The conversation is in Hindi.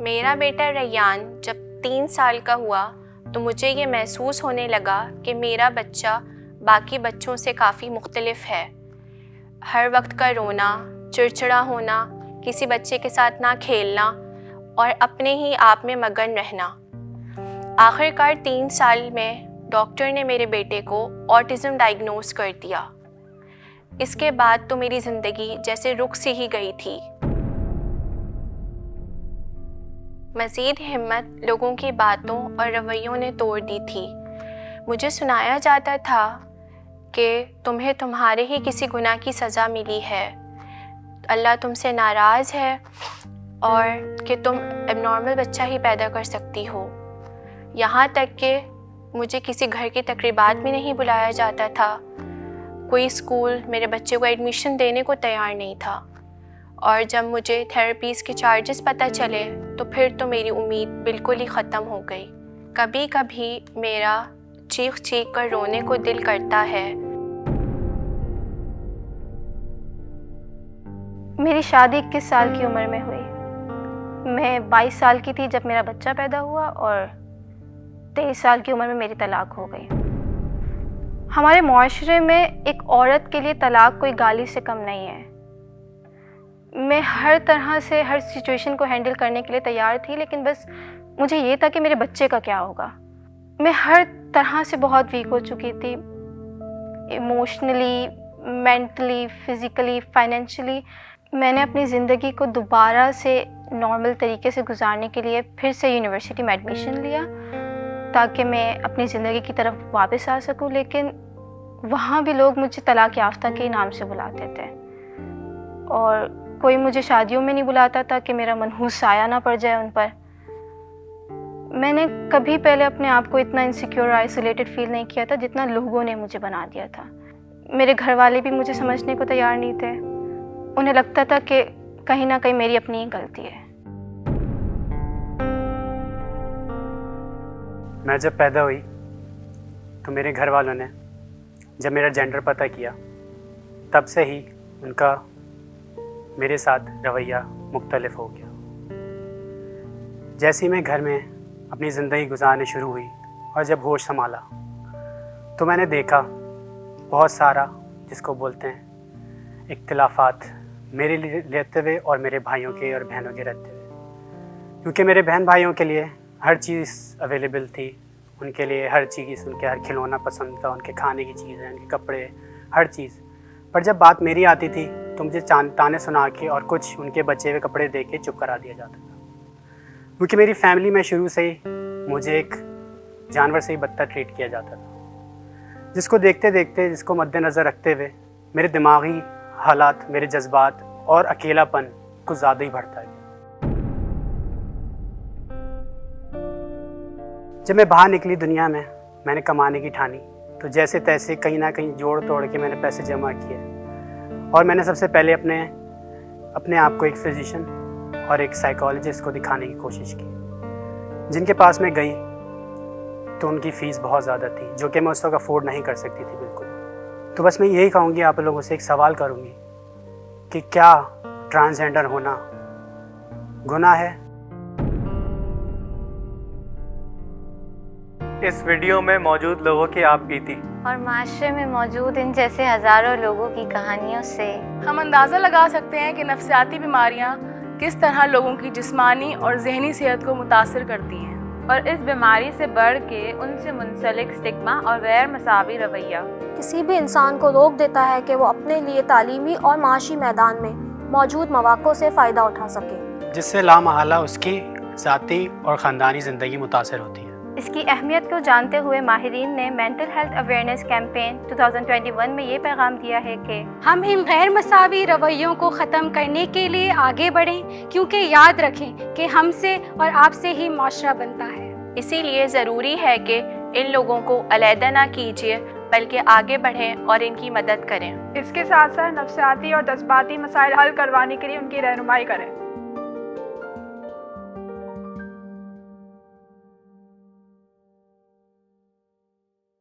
मेरा बेटा रैयान जब 3 साल का हुआ तो मुझे ये महसूस होने लगा कि मेरा बच्चा बाकी बच्चों से काफ़ी मुख्तलिफ है। हर वक्त का रोना, चिड़चिड़ा होना, किसी बच्चे के साथ ना खेलना और अपने ही आप में मगन रहना। आखिरकार 3 साल में डॉक्टर ने मेरे बेटे को ऑटिज़म डायग्नोस कर दिया। इसके बाद तो मेरी ज़िंदगी जैसे रुक सी ही गई थी। मज़ीद हिम्मत लोगों की बातों और रवैयों ने तोड़ दी थी। मुझे सुनाया जाता था कि तुम्हें तुम्हारे ही किसी गुनाह की सज़ा मिली है, अल्लाह तुमसे नाराज़ है और कि तुम एबनॉर्मल बच्चा ही पैदा कर सकती हो। यहाँ तक कि मुझे किसी घर की तकरीबात में नहीं बुलाया जाता था। कोई स्कूल मेरे बच्चे को एडमिशन देने को तैयार नहीं था। और जब मुझे थेरेपीज़ के चार्जेस पता चले तो फिर तो मेरी उम्मीद बिल्कुल ही ख़त्म हो गई। कभी कभी मेरा चीख चीख कर रोने को दिल करता है। मेरी शादी 21 साल की उम्र में हुई। मैं 22 साल की थी जब मेरा बच्चा पैदा हुआ और 23 साल की उम्र में मेरी तलाक हो गई। हमारे मुआशरे में एक औरत के लिए तलाक कोई गाली से कम नहीं है। मैं हर तरह से हर सिचुएशन को हैंडल करने के लिए तैयार थी, लेकिन बस मुझे ये था कि मेरे बच्चे का क्या होगा। मैं हर तरह से बहुत वीक हो चुकी थी, इमोशनली, मेंटली, फिज़िकली, फाइनेंशियली। मैंने अपनी ज़िंदगी को दोबारा से नॉर्मल तरीके से गुजारने के लिए फिर से यूनिवर्सिटी में एडमिशन लिया ताकि मैं अपनी ज़िंदगी की तरफ वापस आ सकूं, लेकिन वहाँ भी लोग मुझे तलाक याफ्ता के नाम से बुलाते थे और कोई मुझे शादियों में नहीं बुलाता था कि मेरा मनहूस साया ना पड़ जाए उन पर। मैंने कभी पहले अपने आप को इतना इनसिक्योर और आइसोलेटेड फील नहीं किया था जितना लोगों ने मुझे बना दिया था। मेरे घर वाले भी मुझे समझने को तैयार नहीं थे। उन्हें लगता था कि कहीं ना कहीं मेरी अपनी ही गलती है। मैं जब पैदा हुई तो मेरे घर वालों ने जब मेरा जेंडर पता किया तब से ही उनका मेरे साथ रवैया मुख्तलिफ हो गया। जैसे ही मैं घर में अपनी ज़िंदगी गुजारनी शुरू हुई और जब होश संभाला तो मैंने देखा बहुत सारा जिसको बोलते हैं इख्तिलाफ़ात मेरे लिए रहते हुए और मेरे भाइयों के और बहनों के रहते हुए, क्योंकि मेरे बहन भाइयों के लिए हर चीज़ अवेलेबल थी। उनके लिए हर चीज़, उनके हर खिलौना पसंद था, उनके खाने की चीज़ें, उनके कपड़े, हर चीज़। पर जब बात मेरी आती थी तो मुझे ताने सुना के और कुछ उनके बचे हुए कपड़े दे के चुप करा दिया जाता था, क्योंकि मेरी फैमिली में शुरू से ही मुझे एक जानवर से ही बदतर ट्रीट किया जाता था, जिसको देखते देखते, जिसको मद्देनज़र रखते हुए मेरे दिमागी हालात, मेरे जज्बात और अकेलापन कुछ ज़्यादा ही बढ़ता गया। जब मैं बाहर निकली दुनिया में, मैंने कमाने की ठानी तो जैसे तैसे कहीं ना कहीं जोड़ तोड़ के मैंने पैसे जमा किए और मैंने सबसे पहले अपने आप को एक फिजिशियन और एक साइकोलॉजिस्ट को दिखाने की कोशिश की, जिनके पास मैं गई तो उनकी फ़ीस बहुत ज़्यादा थी, जो कि मैं उस वक्त अफोर्ड नहीं कर सकती थी बिल्कुल। तो बस मैं यही कहूँगी, आप लोगों से एक सवाल करूँगी कि क्या ट्रांसजेंडर होना गुनाह है? इस वीडियो में मौजूद लोगों की आप बीती और माशरे में मौजूद इन जैसे हज़ारों लोगों की कहानियों से हम अंदाज़ा लगा सकते हैं कि नफ्सियाती बीमारियां किस तरह लोगों की जिस्मानी और जहनी सेहत को मुतासिर करती हैं, और इस बीमारी से बढ़ के उनसे मुंसलिक स्टिग्मा और गैर मसावी रवैया किसी भी इंसान को रोक देता है कि वो अपने लिए तालीमी और माशी मैदान में मौजूद मौक़ों से फ़ायदा उठा सके, जिससे लामहला उसकी ज़ाती और ख़ानदानी ज़िंदगी मुतासर होती है। इसकी अहमियत को जानते हुए माहिरीन ने मेंटल हेल्थ अवेयरनेस कैंपेन 2021 में ये पैगाम दिया है कि हम इन गैर मसावी रवैयों को ख़त्म करने के लिए आगे बढ़ें, क्योंकि याद रखें कि हमसे और आपसे ही माशरा बनता है। इसीलिए ज़रूरी है कि इन लोगों को अलहदा ना कीजिए, बल्कि आगे बढ़ें और इनकी मदद करें। इसके साथ साथ नफ्सियाती और जज्बाती मसाइल हल करवाने के लिए उनकी रहनुमाई करें।